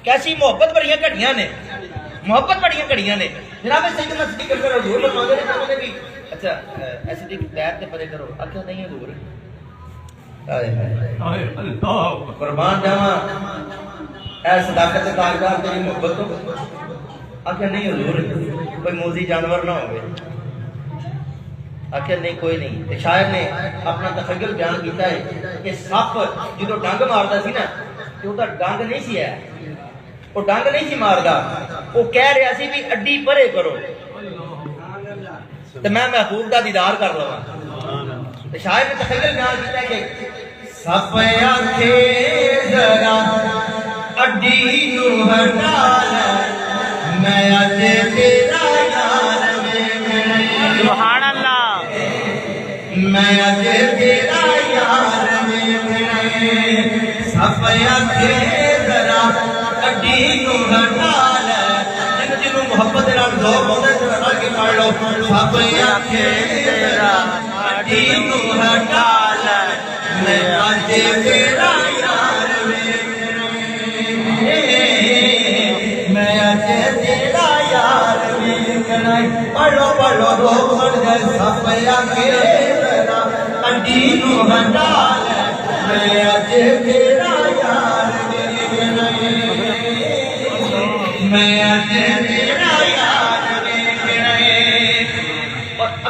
कैसी मोहब्बत बड़ियां घड़ियां ने, मोहब्बत बड़ियां घड़ियां ने। जनाब सैयदना सिद्दीक अकबर हुजूर फरमाते हैं कहते भी अच्छा ऐसे दी पैर ते परे करो, आख्या नहीं हुजूर। हाय हाय अल्लाह कुर्बान जावा ऐ सदाकत ताजदार तेरी मोहब्बत तो। आख्या नहीं हुजूर कोई मूजी जानवर ना होवे। आखिर नहीं कोई नहीं। शायर ने अपना तखय्युल बयान किया है कि सप जो डंग मारता सी ना तो उसका डंग नहीं सी है, वो डंग नहीं सी मारदा, वो कह रहा सी भी अड्डी परे करो तो मैं महबूब का दीदार कर लवां। तो शायर ने तखय्युल बयान किया कि सप आखे जरा अड्डी नू हटा ले मैं अज तेरा यार सुभान अल्लाह मैं अज तेरा यार सप आखे जरा अड्डी नू हटा ले। जिन्हों मुहब्बत ज़ौक़ होंदा है रल के पढ़ लो। सप आखे जरा अड्डी नू हटा ले मैं अज तेरा यार मैं अज तेरा यार पढ़ो लोग बढ़ जाए। सप आखे जरा अड्डी नू हटा ले मैं अज तेरा यार मैं अज तेरा यार।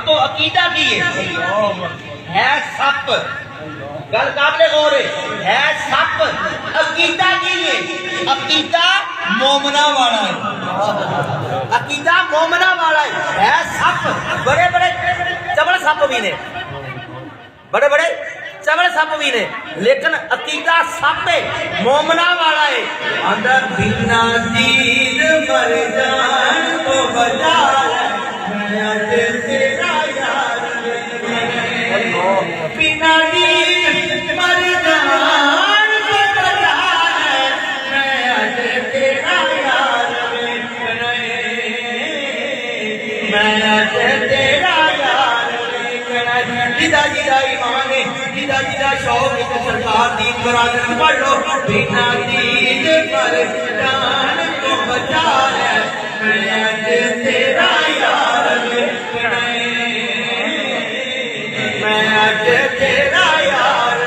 तो अकीदा की है सप, गल काबिले गौर है सप। अकीदा की है, अकीदा मोमना वाला है, अकीदा मोमना वाला है सप। बड़े बड़े चबल सप भी ने, बड़े बड़े चबल सप भी ने, लेकिन अकीदा सप है मोमना वाला है। अंदर बिना दीन मर जान तो बचा मैं अज तेरा यार बिना दीन मर जान तो बचा मैं अज तेरा यार मैं अज तेरा यार। जिदा जिदा ईमान है, जिदा जिदा शौक है सरकार दीन बरादर पढ़ लो। बिना दीन पर जान तो बचा है मैं अज तेरा यार मैं अज तेरा यार।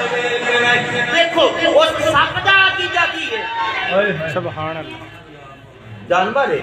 देखो उस सप दा अकीदा की है, सुभान अल्लाह। जानवर है